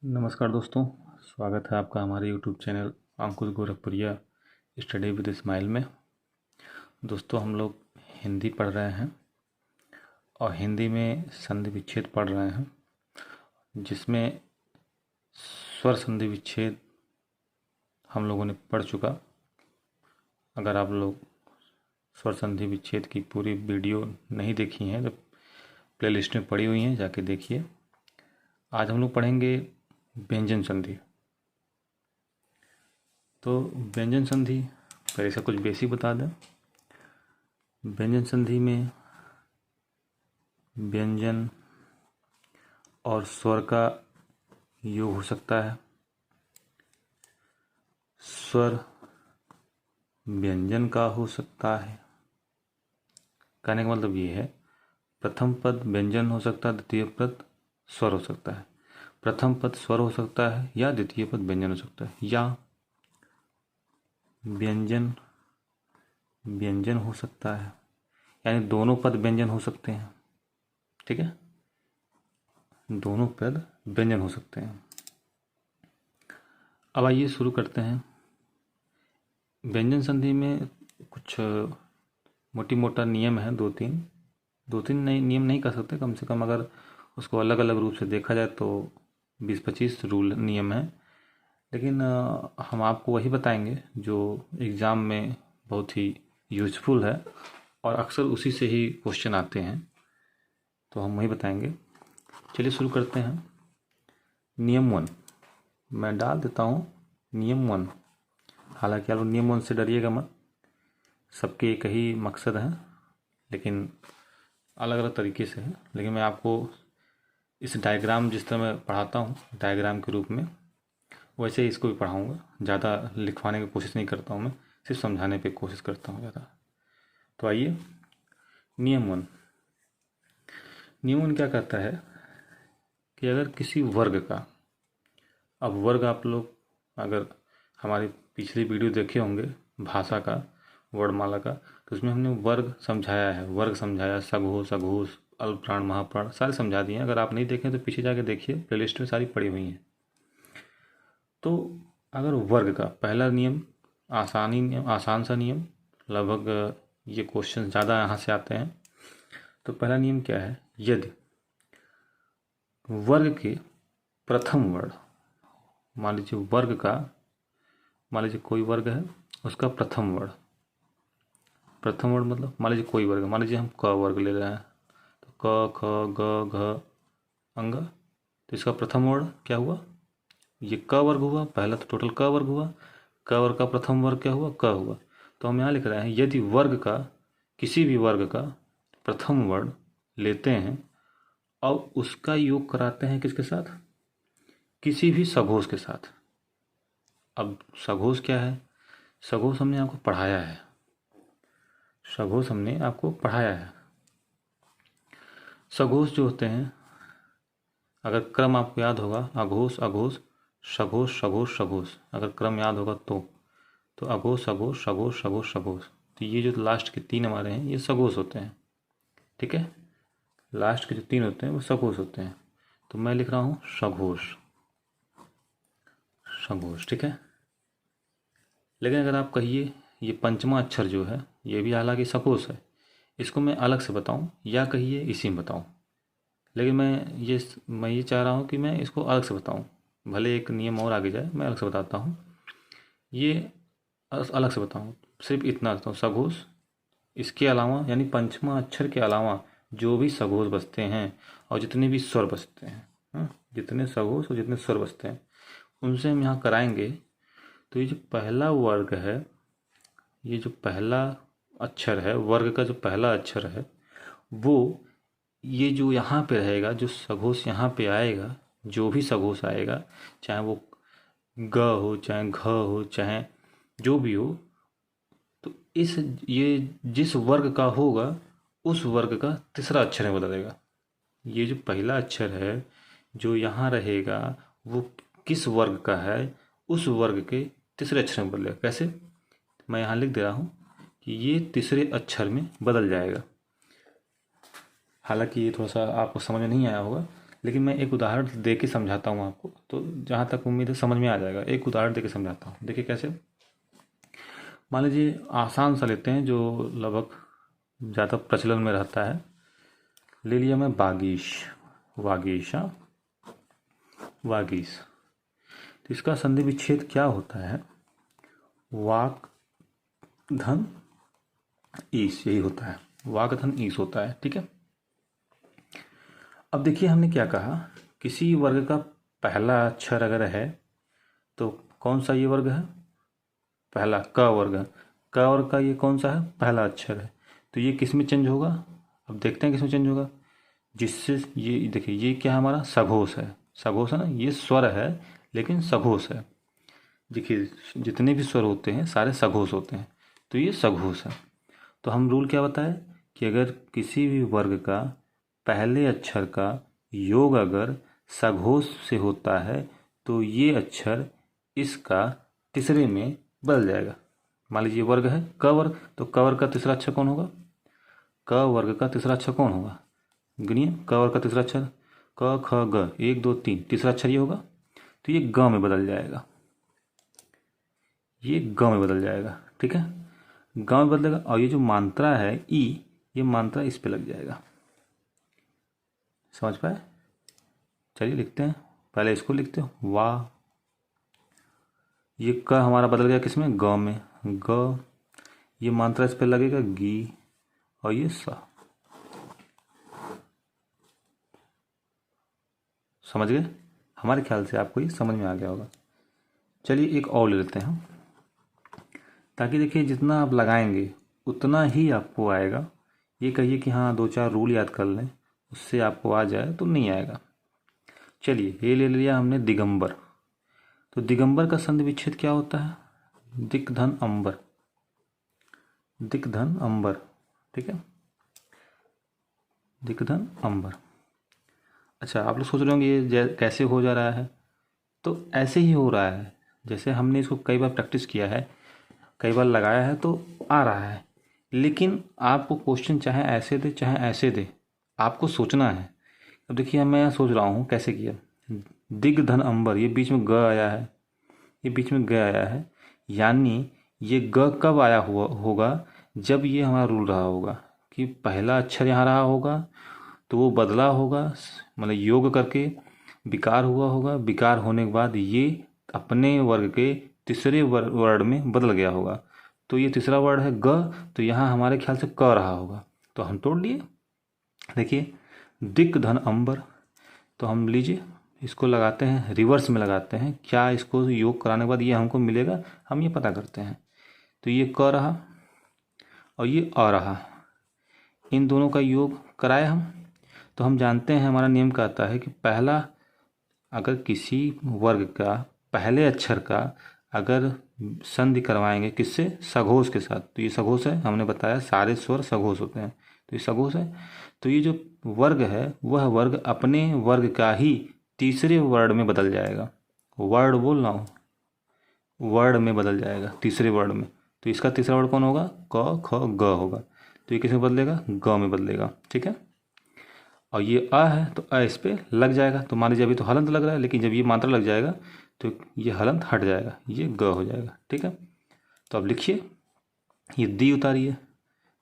नमस्कार दोस्तों, स्वागत है आपका हमारे YouTube channel Ankush Gorakhpuriya study with smile में। दोस्तों, हम लोग हिंदी पढ़ रहे हैं और हिंदी में संधि विच्छेद पढ़ रहे हैं, जिसमें स्वर संधि विच्छेद हम लोगों ने पढ़ चुका। अगर आप लोग स्वर संधि विच्छेद की पूरी वीडियो नहीं देखी हैं तो प्लेलिस्ट में पड़ी हुई हैं, जाके देखिए। आज हम लोग पढ़ेंगे व्यंजन संधि। तो व्यंजन संधि पहले से कुछ बेसिक बता दें। व्यंजन संधि में व्यंजन और स्वर का योग हो सकता है। स्वर व्यंजन का हो सकता है। कहने का मतलब ये है, प्रथम पद व्यंजन हो सकता है, द्वितीय पद स्वर हो सकता है। प्रथम पद स्वर हो सकता है या द्वितीय पद व्यंजन हो सकता है, या व्यंजन व्यंजन हो सकता है, यानी दोनों पद व्यंजन हो सकते हैं। ठीक है, दोनों पद व्यंजन हो सकते हैं। अब आइए शुरू करते हैं। व्यंजन संधि में कुछ मोटी मोटा नियम है, दो तीन नहीं नियम नहीं कर सकते, कम से कम अगर उसको अलग अलग रूप से देखा जाए तो 20-25 रूल नियम है। लेकिन हम आपको वही बताएंगे जो एग्ज़ाम में बहुत ही यूजफुल है और अक्सर उसी से ही क्वेश्चन आते हैं, तो हम वही बताएंगे। चलिए शुरू करते हैं। नियम 1 मैं डाल देता हूँ। नियम 1, हालांकि आप नियम 1 से डरिएगा मत, सबके एक ही मकसद है, लेकिन अलग अलग तरीके से है। लेकिन मैं आपको इस डायग्राम, जिस तरह मैं पढ़ाता हूँ डायग्राम के रूप में, वैसे ही इसको भी पढ़ाऊँगा। ज़्यादा लिखवाने की कोशिश नहीं करता हूँ, मैं सिर्फ समझाने पे कोशिश करता हूँ ज़्यादा। तो आइए, नियम 1 क्या कहता है कि अगर किसी वर्ग का, अब वर्ग आप लोग अगर हमारी पिछली वीडियो देखे होंगे भाषा का, वर्णमाला का, तो उसमें हमने वर्ग समझाया है। वर्ग समझाया, सघोष, अघोष, अल्पप्राण, महाप्राण सारे समझा दिए हैं। अगर आप नहीं देखें तो पीछे जाके देखिए, प्लेलिस्ट में सारी पड़ी हुई हैं। तो अगर वर्ग का पहला नियम, आसान सा नियम, लगभग ये क्वेश्चन ज़्यादा यहाँ से आते हैं। तो पहला नियम क्या है? यदि वर्ग के प्रथम वर्ण, मान लीजिए वर्ग का, मान लीजिए कोई वर्ग है, उसका प्रथम वर्ण मतलब मान लीजिए कोई वर्ग, मान लीजिए हम क वर्ग ले रहे हैं, तो क, ख, ग, घ, अंग, तो इसका प्रथम वर्ण क्या हुआ? ये क वर्ग हुआ। पहला तो टोटल क वर्ग हुआ, क वर्ग का प्रथम वर्ग क्या हुआ? क हुआ। तो हम यहाँ लिख रहे हैं, यदि वर्ग का, किसी भी वर्ग का प्रथम वर्ण लेते हैं और उसका योग कराते हैं किसके साथ? किसी भी सघोष के साथ। अब सघोष क्या है? सघोष हमने आपको पढ़ाया है, सघोष हमने आपको पढ़ाया है। सघोष जो होते हैं, अगर क्रम आपको याद होगा, अघोष, अघोष, सघोष, सघोष, सघोष, अगर क्रम याद होगा तो अघोष, सघोष, सघोष, सघोष, सघोष। तो ये जो लास्ट के 3 हमारे हैं, ये सघोष होते हैं। ठीक है, लास्ट के जो 3 होते हैं वो सघोष होते हैं। तो मैं लिख रहा हूँ सघोष, सघोष। ठीक है, लेकिन अगर आप कहिए ये पंचमा अक्षर जो है, ये भी हालांकि सघोष है, इसको मैं अलग से बताऊं या कहिए इसी में बताऊं, लेकिन मैं ये चाह रहा हूं कि मैं इसको अलग से बताऊं। भले एक नियम और आगे जाए, मैं अलग से बताता हूं। ये अलग से बताऊं, सिर्फ इतना बताता हूँ, सघोष, इसके अलावा यानी पंचमा अक्षर के अलावा जो भी सघोष बचते हैं और जितने भी स्वर बचते हैं, जितने सघोष और जितने स्वर बचते हैं, उनसे हम यहाँ कराएंगे। तो ये जो पहला वर्ग है, ये जो पहला अक्षर है, वर्ग का जो पहला अक्षर है, वो ये जो यहाँ पे रहेगा, जो सघोष यहाँ पे आएगा, जो भी सघोष आएगा, चाहे वो ग हो, चाहे घ हो, चाहे जो भी हो, तो ये जिस वर्ग का होगा उस वर्ग का तीसरा अक्षर में बदलेगा। ये जो पहला अक्षर है जो यहाँ रहेगा, वो किस वर्ग का है, उस वर्ग के तीसरे अक्षर में बदलेगा। कैसे? मैं यहाँ लिख दे रहा हूँ कि ये तीसरे अक्षर में बदल जाएगा। हालांकि ये थोड़ा सा आपको समझ में नहीं आया होगा, लेकिन मैं एक उदाहरण दे के समझाता हूँ आपको, तो जहाँ तक उम्मीद है समझ में आ जाएगा। एक उदाहरण दे के समझाता हूँ, देखिए कैसे। मान लीजिए आसान सा लेते हैं जो लगभग ज़्यादा प्रचलन में रहता है। ले लिया मैं बागीश, वागीश, हाँ, वागीश। तो इसका संधि विच्छेद क्या होता है? वाक धन ईस, यही होता है, वाक धन ईस होता है, ठीक है। अब देखिए हमने क्या कहा, किसी वर्ग का पहला अक्षर अगर है तो कौन सा ये वर्ग है? पहला क वर्ग है। क वर्ग का ये कौन सा है? पहला अक्षर है। तो ये किस में चेंज होगा? अब देखते हैं किस में चेंज होगा। जिससे ये देखिए, ये क्या है हमारा? सघोष है। सघोष है ना, ये स्वर है लेकिन सघोष है। देखिए जितने भी स्वर होते हैं सारे सघोष होते हैं, तो ये सघोष है। तो हम रूल क्या बताए कि अगर किसी भी वर्ग का पहले अक्षर का योग अगर सघोष से होता है तो ये अक्षर इसका तीसरे में बदल जाएगा। मान लीजिए वर्ग है क वर्ग, तो क वर्ग का तीसरा अक्षर कौन होगा? क वर्ग का तीसरा अक्षर कौन होगा? गिनिए, क वर्ग का तीसरा अक्षर क ख ग, 1 2 3, तीसरा अक्षर ये होगा, तो ये ग में बदल जाएगा। ये ग में बदल जाएगा, ठीक है। ग में बदलेगा और ये जो मात्रा है ई, ये मात्रा इस पे लग जाएगा। समझ पाए? चलिए लिखते हैं, पहले इसको लिखते हो, वाह। ये क हमारा बदल गया किसमें? ग में। ग, ये मात्रा इस पे लगेगा गी, और ये सा। समझ गए? हमारे ख्याल से आपको ये समझ में आ गया होगा। चलिए एक और ले लेते हैं, ताकि देखिए जितना आप लगाएंगे उतना ही आपको आएगा। ये कहिए कि हाँ 2 4 रूल याद कर लें, उससे आपको आ जाए तो नहीं आएगा। चलिए ये ले लिया हमने दिगंबर। तो दिगंबर का संधि विच्छेद क्या होता है? दिक धन अंबर, दिक धन अंबर, ठीक है, दिक धन अंबर। अच्छा, आप लोग सोच रहे होंगे ये कैसे हो जा रहा है? तो ऐसे ही हो रहा है, जैसे हमने इसको कई बार प्रैक्टिस किया है, कई बार लगाया है, तो आ रहा है। लेकिन आपको क्वेश्चन चाहे ऐसे दे चाहे ऐसे दे, आपको सोचना है। अब देखिए मैं सोच रहा हूँ कैसे किया। दिग धन अंबर, ये बीच में ग आया है, ये बीच में ग आया है, यानी ये ग कब आया हुआ होगा? जब ये हमारा रूल रहा होगा कि पहला अक्षर यहाँ रहा होगा तो वो बदला होगा, मतलब योग करके विकार हुआ होगा, विकार होने के बाद ये अपने वर्ग के तीसरे वर्ड में बदल गया होगा। तो ये तीसरा वर्ड है ग, तो यहाँ हमारे ख्याल से क रहा होगा, तो हम तोड़ लिए। देखिए दिक धन अंबर, तो हम लीजिए इसको लगाते हैं, रिवर्स में लगाते हैं। क्या इसको योग कराने के बाद ये हमको मिलेगा, हम ये पता करते हैं। तो ये क रहा और ये अ रहा, इन दोनों का योग कराए हम। तो हम जानते हैं, हमारा नियम कहता है कि पहला, अगर किसी वर्ग का पहले अक्षर का अगर संधि करवाएंगे किससे? सघोष के साथ। तो ये सघोष है, हमने बताया सारे स्वर सघोष होते हैं, तो ये सघोष है। तो ये जो वर्ग है वह वर्ग अपने वर्ग का ही तीसरे वर्ड में बदल जाएगा। वर्ड बोल रहा हूँ, वर्ड में बदल जाएगा, तीसरे वर्ड में। तो इसका तीसरा वर्ड कौन होगा? क ख ग होगा। तो ये किस में बदलेगा? ग में बदलेगा, ठीक है। और ये अ है तो अ इस पे लग जाएगा। तो मान लीजिए अभी तो हलंत लग रहा है, लेकिन जब ये मात्रा लग जाएगा तो ये हलंत हट जाएगा, ये ग हो जाएगा, ठीक है। तो अब लिखिए, ये दी उतारिए,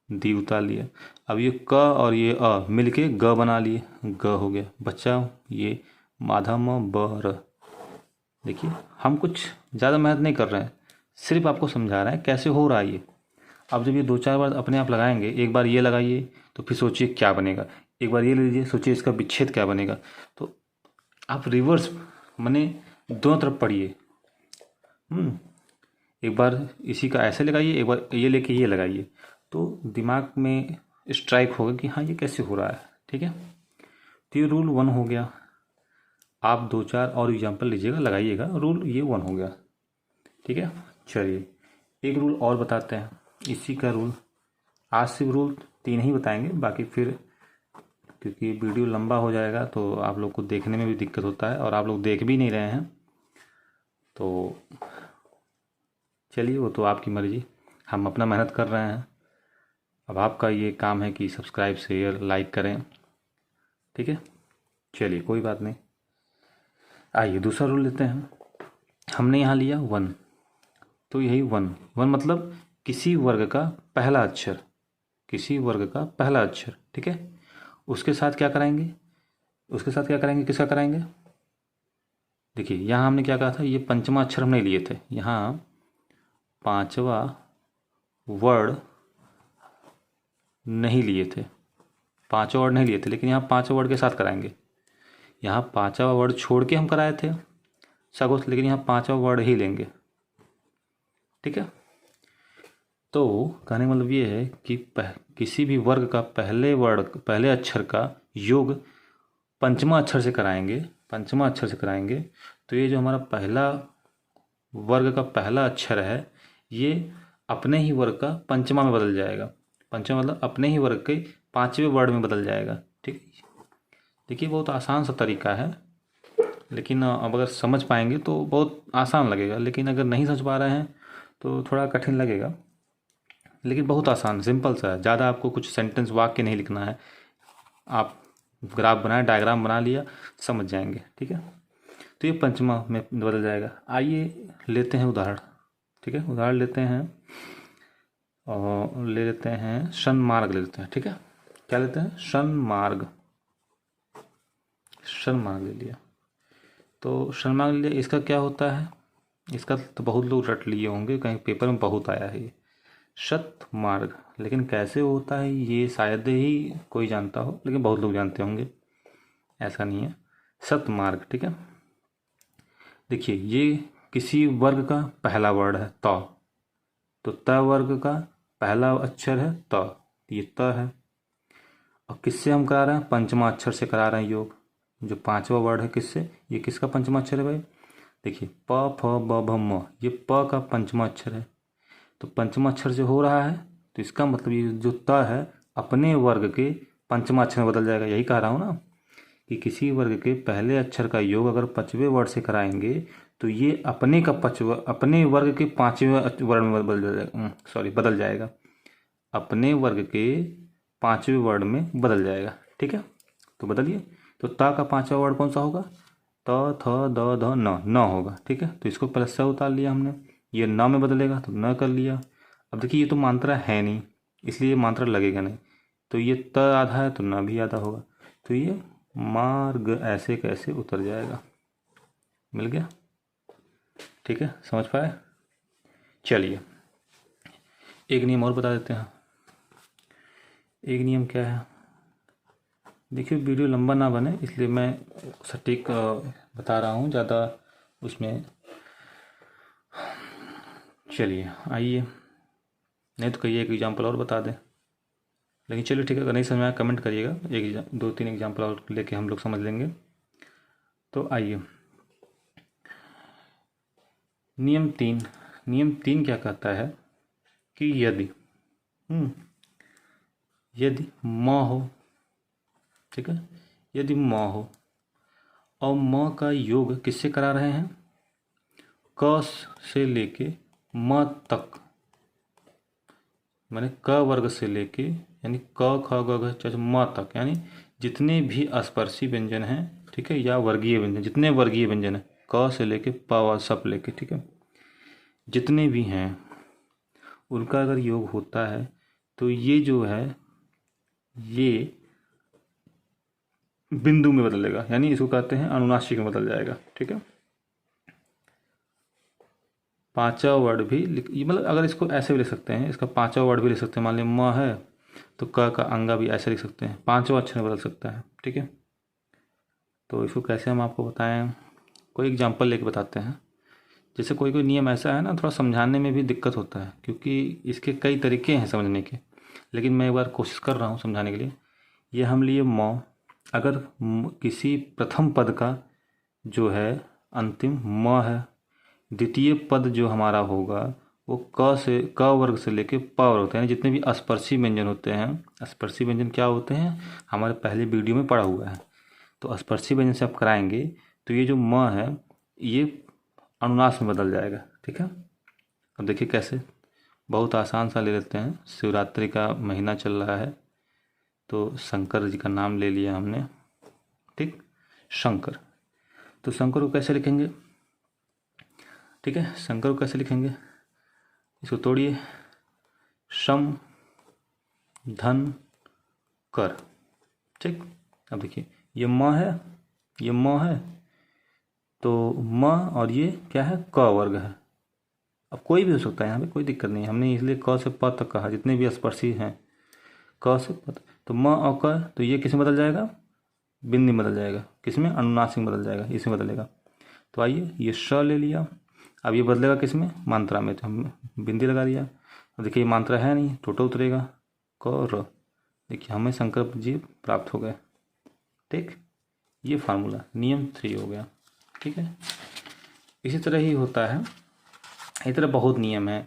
दी उतार लिए। अब ये क और ये अ मिलके ग बना लिए, ग हो गया। बच्चा ये माधा म ब र। देखिए हम कुछ ज़्यादा मेहनत नहीं कर रहे हैं, सिर्फ आपको समझा रहे हैं कैसे हो रहा है ये। अब जब ये 2 4 बार अपने आप लगाएंगे, एक बार ये लगाइए तो फिर सोचिए क्या बनेगा, एक बार ये ले लीजिए, सोचिए इसका विच्छेद क्या बनेगा। तो आप रिवर्स माने दोनों तरफ पढ़िए। एक बार इसी का ऐसे लगाइए, एक बार ये लेके ये लगाइए, तो दिमाग में स्ट्राइक होगा कि हाँ ये कैसे हो रहा है, ठीक है। तो ये रूल 1 हो गया। आप 2 4 और एग्जाम्पल लीजिएगा, लगाइएगा, रूल ये 1 हो गया, ठीक है। चलिए एक रूल और बताते हैं, इसी का रूल। आज सिर्फ रूल 3 ही बताएंगे, बाकी फिर क्योंकि वीडियो लंबा हो जाएगा तो आप लोग को देखने में भी दिक्कत होता है, और आप लोग देख भी नहीं रहे हैं, तो चलिए वो तो आपकी मर्जी, हम अपना मेहनत कर रहे हैं। अब आपका ये काम है कि सब्सक्राइब शेयर लाइक करें, ठीक है। चलिए कोई बात नहीं। आइए दूसरा रूल लेते हैं। हमने यहाँ लिया 1, तो यही 1 1 मतलब किसी वर्ग का पहला अक्षर, किसी वर्ग का पहला अक्षर, ठीक है। उसके साथ क्या कराएंगे, उसके साथ क्या कराएंगे, किसका कराएंगे। देखिए यहाँ हमने क्या कहा था, ये पंचमा अक्षर हम नहीं लिए थे, यहाँ पांचवा वर्ड नहीं लिए थे, पांचवा वर्ड नहीं लिए थे, लेकिन यहाँ पांचवा वर्ड के साथ कराएंगे। यहाँ पांचवा वर्ड छोड़ के हम कराए थे सगोस, लेकिन यहाँ पांचवा वर्ड ही लेंगे, ठीक है। तो कहने का मतलब ये है कि किसी भी वर्ग का पहले वर्ड, पहले अक्षर का योग पंचमा अक्षर से कराएंगे, पंचमा अक्षर से कराएंगे, तो ये जो हमारा पहला वर्ग का पहला अक्षर है ये अपने ही वर्ग का पंचमा में बदल जाएगा। पंचमा मतलब अपने ही वर्ग के पांचवें वर्ड में बदल जाएगा, ठीक है। देखिए बहुत आसान सा तरीका है, लेकिन अब अगर समझ पाएंगे तो बहुत आसान लगेगा, लेकिन अगर नहीं समझ पा रहे हैं तो थोड़ा कठिन लगेगा, लेकिन बहुत आसान सिंपल सा है। ज़्यादा आपको कुछ सेंटेंस वाक्य नहीं लिखना है, आप ग्राफ बनाए, डायग्राम बना लिया, समझ जाएंगे, ठीक है। तो ये पंचमा में बदल जाएगा। आइए लेते हैं उदाहरण, ठीक है। उदाहरण लेते हैं और ले लेते हैं सन्मार्ग ले लेते हैं, ठीक है। क्या लेते हैं, सन्मार्ग, सन्मार्ग ले लिया। तो सन्मार्ग ले लिया, इसका क्या होता है, इसका तो बहुत लोग रट लिए होंगे, कहीं पेपर में बहुत आया है ये सतमार्ग, लेकिन कैसे होता है ये शायद ही कोई जानता हो, लेकिन बहुत लोग जानते होंगे, ऐसा नहीं है। सतमार्ग, ठीक है। देखिए ये किसी वर्ग का पहला वर्ड है तो त वर्ग का पहला अक्षर है त, ये त है। और किससे हम करा रहे हैं, पंचमा अक्षर से करा रहे हैं योग। जो पांचवा वर्ड है किससे, ये किसका पंचमा अक्षर है भाई, देखिए प फ ब भ म, ये प का पंचमा अक्षर है। तो पंचमा अक्षर से हो रहा है तो इसका मतलब ये जो त है अपने वर्ग के पंचमा अक्षर में बदल जाएगा। यही कह रहा हूँ ना कि किसी वर्ग के पहले अक्षर का योग अगर पांचवें वर्ड से कराएंगे तो ये अपने का पांचवा, अपने वर्ग के पांचवें वर्ड में बदल जाएगा, बदल जाएगा, अपने वर्ग के पांचवें वर्ड में बदल जाएगा, ठीक है। तो बदलिए, तो ता का पांचवा वर्ड कौन सा होगा, त थ द ध न, न होगा, ठीक है। तो इसको प्लस से उतार लिया हमने, ये न में बदलेगा तो न कर लिया। अब देखिए ये तो मात्रा है नहीं, इसलिए ये मात्रा लगेगा नहीं, तो ये त आधा है तो न भी आधा होगा, तो ये मार्ग ऐसे कैसे उतर जाएगा, मिल गया, ठीक है, समझ पाए। चलिए एक नियम और बता देते हैं। एक नियम क्या है, देखिए वीडियो लंबा ना बने इसलिए मैं सटीक बता रहा हूँ, ज़्यादा उसमें। चलिए आइए, नहीं तो कहिए एक एग्जाम्पल और बता दें, लेकिन चलिए ठीक है, अगर नहीं समझ में आया कमेंट करिएगा, एक 2-3 एग्जाम्पल और लेके हम लोग समझ लेंगे। तो आइए नियम 3, नियम 3 क्या कहता है कि यदि यदि म हो, ठीक है, यदि म हो और म का योग किससे करा रहे हैं, क से लेके म तक, माने क वर्ग से लेके यानी क ख ग घ छ म तक, यानी जितने भी स्पर्शी व्यंजन हैं, ठीक है, या वर्गीय व्यंजन, जितने वर्गीय व्यंजन है क से लेके प सब लेके, ठीक है, जितने भी हैं उनका अगर योग होता है तो ये जो है ये बिंदु में बदलेगा, यानी इसको कहते हैं अनुनासिक में बदल जाएगा, ठीक है। पांचवा वर्ड भी मतलब अगर इसको ऐसे भी लिख सकते हैं, इसका पांचवा वर्ड भी लिख सकते हैं, मान लीजिए म है तो क का अंगा भी ऐसे लिख सकते हैं, पांचवा अक्षर में बदल सकता है, ठीक है। तो इसको कैसे हम आपको बताएं, कोई एग्जांपल लेके बताते हैं। जैसे कोई कोई नियम ऐसा है ना, थोड़ा समझाने में भी दिक्कत होता है क्योंकि इसके कई तरीके हैं समझने के, लेकिन मैं एक बार कोशिश कर रहा हूँ समझाने के लिए। ये हम लिए म, अगर किसी प्रथम पद का जो है अंतिम म है, द्वितीय पद जो हमारा होगा वो क से, क वर्ग से लेके प वर्ग होते हैं, जितने भी स्पर्शी व्यंजन होते हैं। स्पर्शी व्यंजन क्या होते हैं, हमारे पहले वीडियो में पढ़ा हुआ है। तो स्पर्शी व्यंजन से आप कराएंगे तो ये जो म है ये अनुनास में बदल जाएगा, ठीक है। अब देखिए कैसे, बहुत आसान सा ले लेते हैं। शिवरात्रि का महीना चल रहा है तो शंकर जी का नाम ले लिया हमने, ठीक। शंकर। तो शंकर को कैसे लिखेंगे? ठीक है, शंकर को कैसे लिखेंगे? इसको तोड़िए, शम धन कर। ठीक, अब देखिए ये म है, ये म है, तो म और ये क्या है? क वर्ग है। अब कोई भी हो सकता है, यहाँ पे कोई दिक्कत नहीं है, हमने इसलिए क से प तक कहा, जितने भी स्पर्शी हैं क से प तक। तो म और क, तो ये किस में बदल जाएगा? बिंदी में बदल जाएगा। किसमें? अनुनासिक में बदल जाएगा, इसमें बदलेगा। तो आइए ये श ले लिया, अब ये बदलेगा किस में? मात्रा में, तो हम बिंदी लगा दिया। अब देखिए ये मात्रा है नहीं, टोटल उतरेगा क र। देखिए हमें शंकर जी प्राप्त हो गए। ठीक, ये फार्मूला नियम 3 हो गया। ठीक है, इसी तरह ही होता है, इसी तरह बहुत नियम है।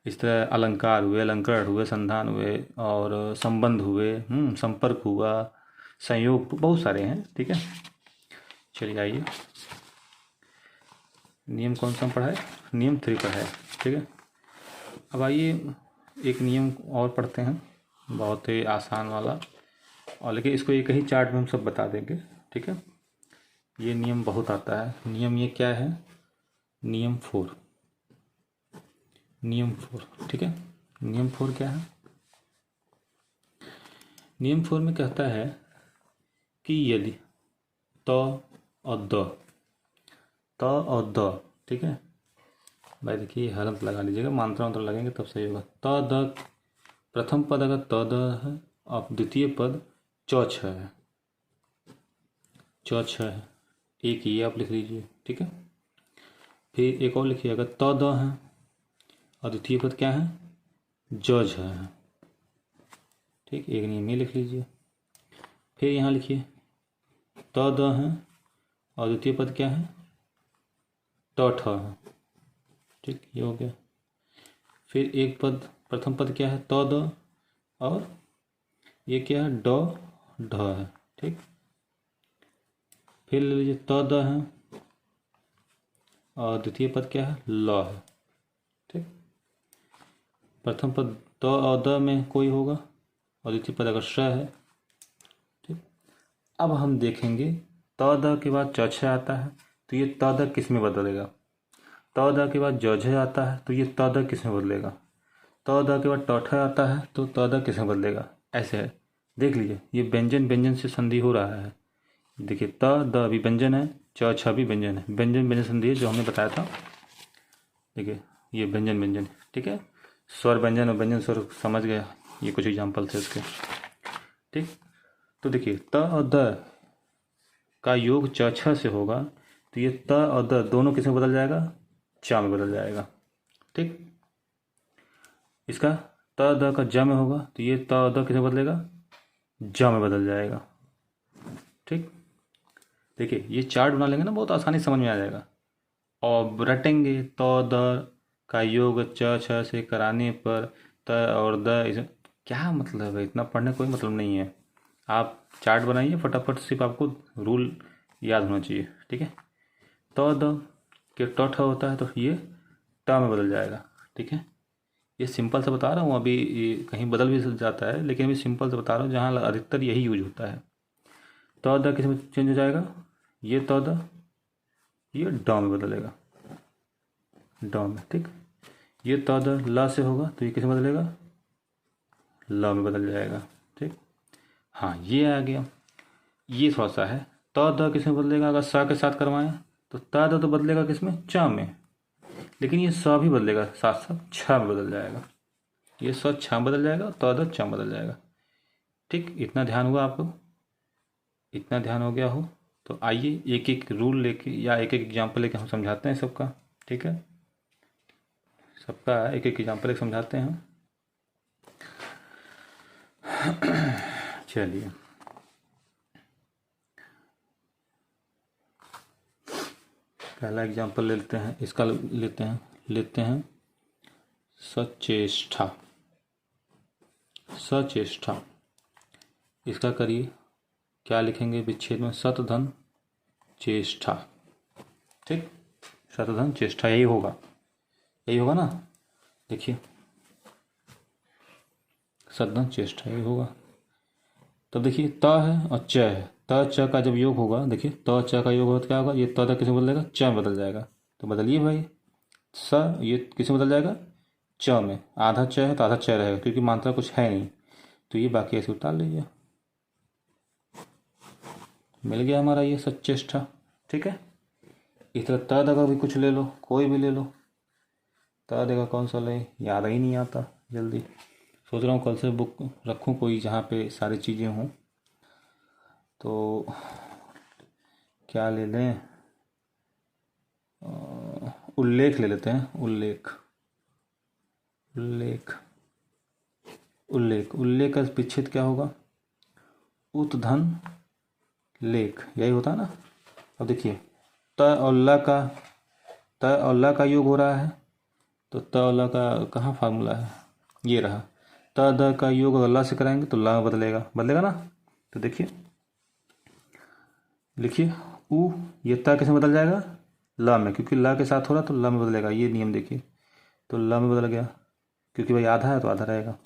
इस तरह अलंकार हुए, अलंकरण हुए, संधान हुए, और संबंध हुए, संपर्क हुआ, संयोग, बहुत सारे हैं। ठीक है, चलिए आइए, नियम कौन सा पढ़ा है? नियम 3 पर है। ठीक है, अब आइए एक नियम और पढ़ते हैं, बहुत ही आसान वाला, और लेकिन इसको एक ही चार्ट में हम सब बता देंगे। ठीक है, ये नियम बहुत आता है। नियम ये क्या है? नियम 4, नियम 4। ठीक है, नियम 4 क्या है? नियम 4 में कहता है कि यदि त और द, त और द, ठीक है भाई, देखिए हलंत लगा लीजिएगा, मात्रा मंत्र लगेंगे तब सही होगा। त द, प्रथम पद अगर त द है और द्वितीय पद च छ है, च छ है, एक ये आप लिख लीजिए। ठीक है, फिर एक और लिखिए, अगर त द है और द्वितीय पद क्या है? ज झ है। ठीक, एक नियम ये लिख लीजिए। फिर यहाँ लिखिए त द है और द्वितीय पद क्या है? ट ठ है। ठीक, ये हो गया। फिर एक पद, प्रथम पद क्या है? त द, और ये क्या है? ड ढ है। ठीक, फिर ले लीजिए त द है और द्वितीय पद क्या है? ल है। ठीक, प्रथम पद त और द में कोई होगा और द्वितीय पद अगर श है। ठीक, अब हम देखेंगे त द के बाद च छ आता है, तो ये त द किस में बदलेगा? त द के बाद ज झ आता है, तो ये त द किस में बदलेगा? त द के बाद ट ठ आता है, तो त द किस में बदलेगा? ऐसे है, देख लीजिए, ये व्यंजन व्यंजन से संधि हो रहा है। देखिए त द भी व्यंजन है, च छ भी व्यंजन है, व्यंजन व्यंजन संधि है जो हमने बताया था। देखिए ये व्यंजन व्यंजन, ठीक है, स्वर व्यंजन और व्यंजन स्वर समझ गया, ये कुछ एग्जाम्पल थे इसके। ठीक, तो देखिए त और द का योग च छ से होगा, तो ये त और द दोनों किस में बदल जाएगा? च में बदल जाएगा। ठीक, इसका त द का ज में होगा, तो ये त और द किस में बदलेगा? ज में बदल जाएगा। ठीक, देखिए ये चार्ट बना लेंगे ना, बहुत आसानी समझ में आ जाएगा। और रटेंगे त द का योग च छ से कराने पर त और द, इस क्या मतलब है? इतना पढ़ने कोई मतलब नहीं है। आप चार्ट बनाइए फटाफट, सिर्फ आपको रूल याद होना चाहिए। ठीक है, त द के ट ठ होता है, तो ये ट में बदल जाएगा। ठीक है, ये सिंपल से बता रहा हूँ, अभी ये कहीं बदल भी जाता है, लेकिन अभी सिंपल से बता रहा हूँ जहाँ अधिकतर यही यूज होता है। त द किस में चेंज हो जाएगा? ये त द, ये ड में बदलेगा, ड में। ठीक, ये त द ल से होगा, तो ये किस में बदलेगा? ल में बदल जाएगा। ठीक, हाँ ये आ गया। ये थोड़ा सा है, त द किस में बदलेगा? अगर स के साथ करवाएं तो त द तो बदलेगा किस में? च में, लेकिन ये स भी बदलेगा, साथ साथ छ में बदल जाएगा। ये स छ में बदल जाएगा, त द च में बदल जाएगा। ठीक, इतना ध्यान हुआ आपको? इतना ध्यान हो गया हो तो आइए एक एक रूल लेके या एक एक एग्जाम्पल लेके हम समझाते हैं सबका। ठीक है, सबका एक एक एग्जाम्पल एक समझाते हैं। चलिए, पहला एग्जाम्पल लेते हैं, इसका लेते हैं सचेष्टा। सचेष्टा, इसका करिए, क्या लिखेंगे विच्छेद में? सत धन चेष्टा। ठीक, सत धन चेष्टा, यही होगा, यही होगा ना। देखिए सत धन चेष्टा, यही होगा। तो देखिए त है और च है, त त च का जब योग होगा, देखिए त च का योग होगा तो क्या होगा, ये त किस में बदलेगा, च में बदल जाएगा। तो बदलिए भाई, स ये किस में बदल जाएगा, च में। आधा च है तो आधा च रहेगा, क्योंकि मात्रा कुछ है नहीं, तो ये बाकी ऐसे उतार लीजिए। मिल गया हमारा ये सचेष्टा। ठीक है, इस तरह त द का भी कुछ ले लो, कोई भी ले लो। त द का कौन सा ले, याद ही नहीं आता जल्दी। सोच रहा हूँ कल से बुक रखूँ कोई जहाँ पे सारी चीज़ें हों। तो क्या ले लें, उल्लेख ले लेते हैं, उल्लेख। उल्लेख उल्लेख उल्लेख का विच्छेद क्या होगा, उत धन लेख, यही होता है ना। अब देखिए त और ल का, त और ल का योग हो रहा है, तो त और ल का कहाँ फार्मूला है, ये रहा। त द का योग अगर ल से कराएंगे तो ल में बदलेगा, बदलेगा ना। तो देखिए, लिखिए उ, ये त कैसे बदल जाएगा, ल में, क्योंकि ल के साथ हो रहा तो ल में बदलेगा, ये नियम देखिए। तो ल में बदल गया, क्योंकि भाई आधा है तो आधा रहेगा।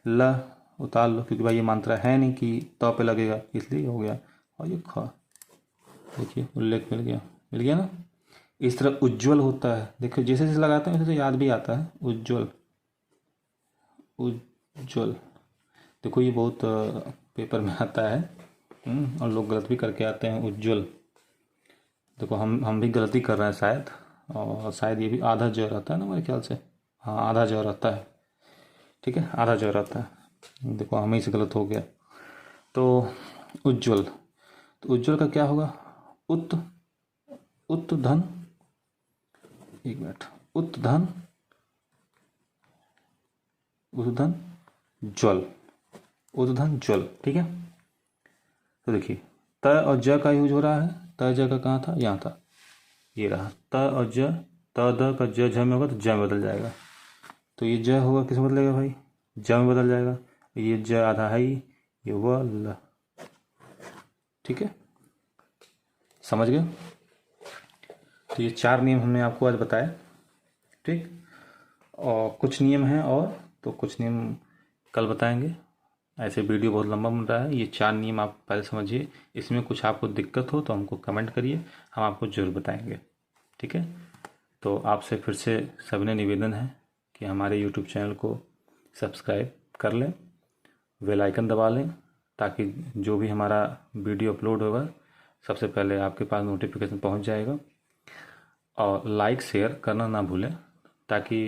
ल उतार लो, क्योंकि भाई ये मात्रा है नहीं कि त पे लगेगा, इसलिए हो गया। और ये ख, देखिए उल्लेख मिल गया, मिल गया ना। इस तरह उज्ज्वल होता है, देखो जैसे जैसे लगाते हैं वैसे याद भी आता है। उज्ज्वल, उज्ज्वल, देखो ये बहुत पेपर में आता है, और लोग गलत भी करके आते हैं। उज्ज्वल, देखो हम भी गलती कर रहे हैं शायद, और शायद ये भी आधा ज रहता है ना मेरे ख्याल से। हाँ, आधा ज रहता है, ठीक है, आधा ज रहता है। देखो हमें से गलत हो गया। तो उज्ज्वल, तो उज्ज्वल का क्या होगा, उत, उत धन, एक मिनट, उत धन, उत धन ज्वल, उत धन ज्वल, ठीक है। तो देखिए त और ज का यूज हो रहा है, त ज का कहाँ था, यहाँ था, ये रहा। त और ज, त द का ज झ में होगा तो ज में बदल जाएगा। तो ये ज होगा किस में बदलेगा भाई, ज में बदल जाएगा। ये ज आधा है ही, ये व ल, ठीक है, समझ गए। तो ये 4 नियम हमने आपको आज बताए, ठीक। और कुछ नियम हैं और, तो कुछ नियम कल बताएंगे। ऐसे वीडियो बहुत लंबा बन रहा है, ये 4 नियम आप पहले समझिए। इसमें कुछ आपको दिक्कत हो तो हमको कमेंट करिए, हम आपको जरूर बताएंगे, ठीक है। तो आपसे फिर से सबने निवेदन है कि हमारे यूट्यूब चैनल को सब्सक्राइब कर लें, बेल आइकन दबा लें, ताकि जो भी हमारा वीडियो अपलोड होगा सबसे पहले आपके पास नोटिफिकेशन पहुंच जाएगा। और लाइक शेयर करना ना भूलें, ताकि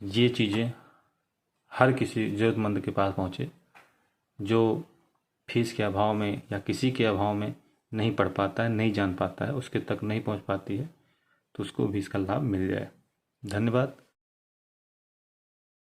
ये चीज़ें हर किसी ज़रूरतमंद के पास पहुँचे, जो फीस के अभाव में या किसी के अभाव में नहीं पढ़ पाता है, नहीं जान पाता है, उसके तक नहीं पहुँच पाती है, तो उसको भी इसका लाभ मिल जाए। धन्यवाद।